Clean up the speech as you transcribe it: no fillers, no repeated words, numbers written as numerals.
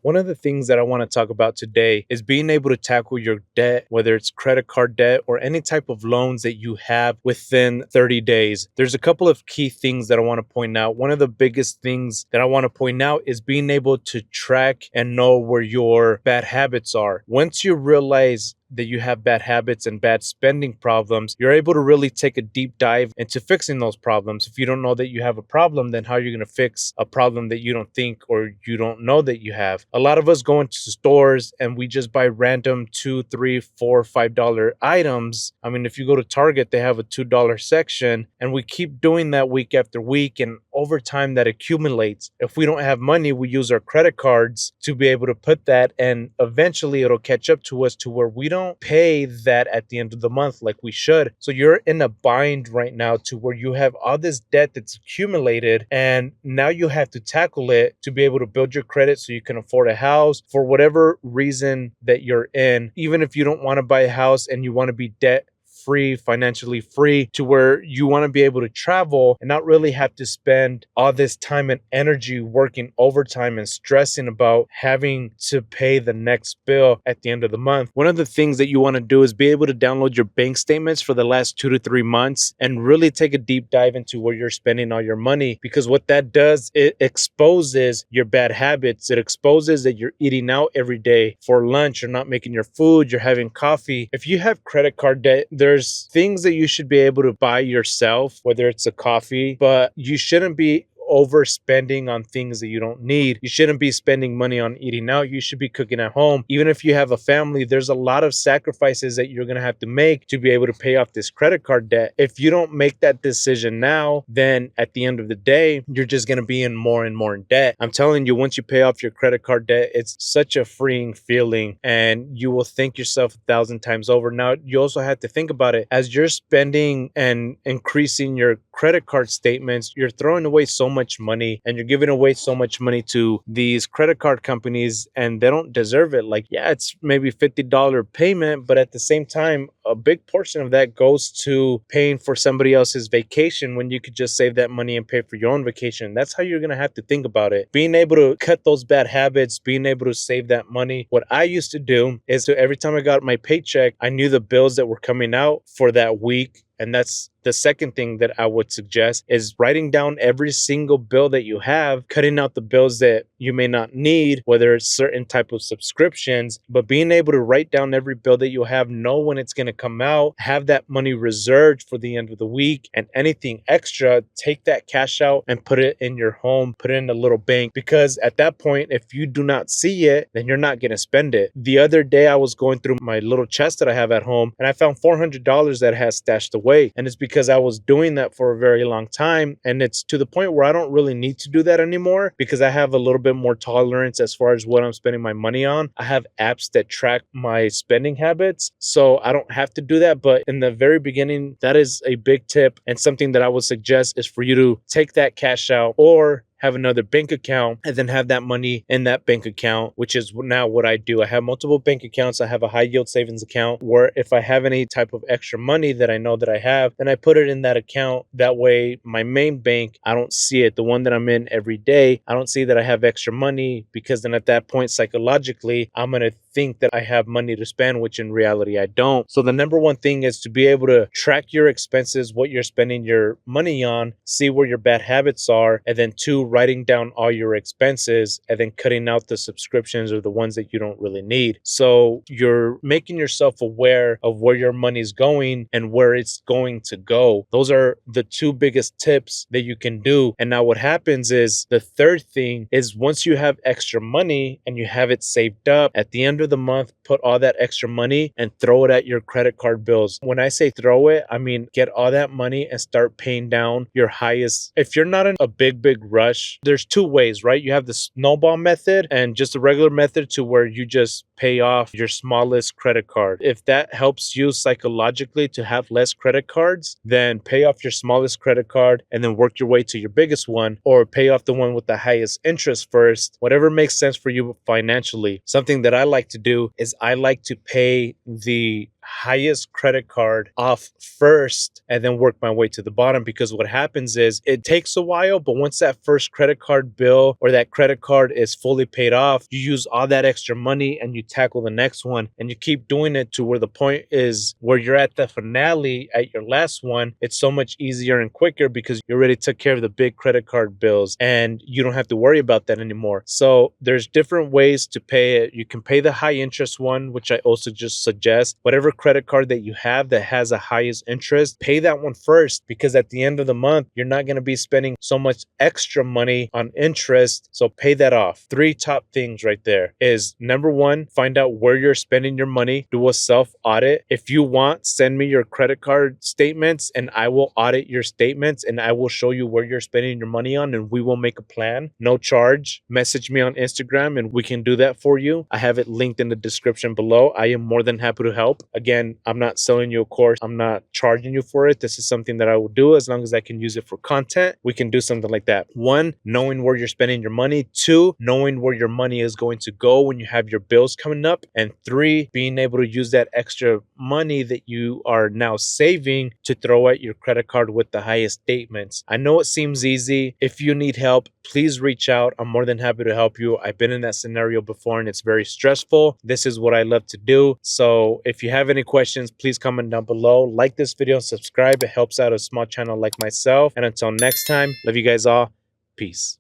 One of the things that I want to talk about today is being able to tackle your debt, whether it's credit card debt or any type of loans that you have within 30 days. There's a couple of key things that I want to point out. One of the biggest things that I want to point out is being able to track and know where your bad habits are. Once you realize that you have bad habits and bad spending problems, you're able to really take a deep dive into fixing those problems. If you don't know that you have a problem, then how are you going to fix a problem that you don't think or you don't know that you have? A lot of us go into stores and we just buy random $2, $3, $4, $5 items. I mean, if you go to Target, they have a $2 section, and we keep doing that week after week, and over time that accumulates. If we don't have money, we use our credit cards to be able to put that, and eventually it'll catch up to us to where we don't pay that at the end of the month like we should. So you're in a bind right now to where you have all this debt that's accumulated, and now you have to tackle it to be able to build your credit so you can afford a house for whatever reason that you're in. Even if you don't want to buy a house and you want to be debt free, financially free, to where you want to be able to travel and not really have to spend all this time and energy working overtime and stressing about having to pay the next bill at the end of the month. One of the things that you want to do is be able to download your bank statements for the last 2 to 3 months and really take a deep dive into where you're spending all your money, because what that does, it exposes your bad habits. It exposes that you're eating out every day for lunch, you're not making your food, you're having coffee. If you have credit card debt, there's things that you should be able to buy yourself, whether it's a coffee, but you shouldn't be overspending on things that you don't need. You shouldn't be spending money on eating out. You should be cooking at home. Even if you have a family, there's a lot of sacrifices that you're going to have to make to be able to pay off this credit card debt. If you don't make that decision now, then at the end of the day, you're just going to be in more and more in debt. I'm telling you, once you pay off your credit card debt, it's such a freeing feeling, and you will thank yourself 1,000 times over. Now, you also have to think about it. As you're spending and increasing your credit card statements, you're throwing away so much money, and you're giving away so much money to these credit card companies, and they don't deserve it. Like, yeah, it's maybe $50 payment, but at the same time, a big portion of that goes to paying for somebody else's vacation when you could just save that money and pay for your own vacation. That's how you're going to have to think about it. Being able to cut those bad habits, being able to save that money. What I used to do is, every time I got my paycheck, I knew the bills that were coming out for that week. And that's the second thing that I would suggest, is writing down every single bill that you have, cutting out the bills that you may not need, whether it's certain type of subscriptions, but being able to write down every bill that you have, know when it's going to come out, have that money reserved for the end of the week, and anything extra, take that cash out and put it in your home, put it in a little bank, because at that point, if you do not see it, then you're not going to spend it. The other day, I was going through my little chest that I have at home, and I found $400 that has stashed away. And it's because I was doing that for a very long time. And it's to the point where I don't really need to do that anymore, because I have a little bit more tolerance as far as what I'm spending my money on. I have apps that track my spending habits, so I don't have to do that. But in the very beginning, that is a big tip, and something that I would suggest is for you to take that cash out, or have another bank account, and then have that money in that bank account, which is now what I do. I have multiple bank accounts. I have a high yield savings account where if I have any type of extra money that I know that I have, then I put it in that account. That way, my main bank, I don't see it. The one that I'm in every day, I don't see that I have extra money, because then at that point, psychologically, I'm going to think that I have money to spend, which in reality, I don't. So the number one thing is to be able to track your expenses, what you're spending your money on, see where your bad habits are, and then 2, writing down all your expenses, and then cutting out the subscriptions or the ones that you don't really need. So you're making yourself aware of where your money's going and where it's going to go. Those are the 2 biggest tips that you can do. And now what happens is, the third thing is, once you have extra money and you have it saved up, at the end of the month, put all that extra money and throw it at your credit card bills. When I say throw it, I mean get all that money and start paying down your highest. If you're not in a big rush, there's 2 ways, right? You have the snowball method and just a regular method, to where you just pay off your smallest credit card. If that helps you psychologically to have less credit cards, then pay off your smallest credit card and then work your way to your biggest one, or pay off the one with the highest interest first, whatever makes sense for you financially. Something that I like to do is I like to pay the highest credit card off first and then work my way to the bottom, because what happens is it takes a while, but once that first credit card bill or that credit card is fully paid off, you use all that extra money and you tackle the next one, and you keep doing it to where the point is where you're at the finale at your last one. It's so much easier and quicker because you already took care of the big credit card bills and you don't have to worry about that anymore. So there's different ways to pay it. You can pay the high interest one, which I also just suggest. Whatever credit card that you have that has the highest interest, pay that one first, because at the end of the month, you're not going to be spending so much extra money on interest. So pay that off. 3 top things right there is, number 1, find out where you're spending your money. Do a self audit. If you want, send me your credit card statements and I will audit your statements and I will show you where you're spending your money on, and we will make a plan. No charge. Message me on Instagram and we can do that for you. I have it linked in the description below. I am more than happy to help. Again, I'm not selling you a course. I'm not charging you for it. This is something that I will do as long as I can use it for content. We can do something like that. 1, knowing where you're spending your money. 2, knowing where your money is going to go when you have your bills coming up. And 3, being able to use that extra money that you are now saving to throw at your credit card with the highest statements. I know it seems easy. If you need help, please reach out. I'm more than happy to help you. I've been in that scenario before and it's very stressful. This is what I love to do. So if you have any questions, please comment down below. Like this video and subscribe. It helps out a small channel like myself. And until next time, love you guys all. Peace.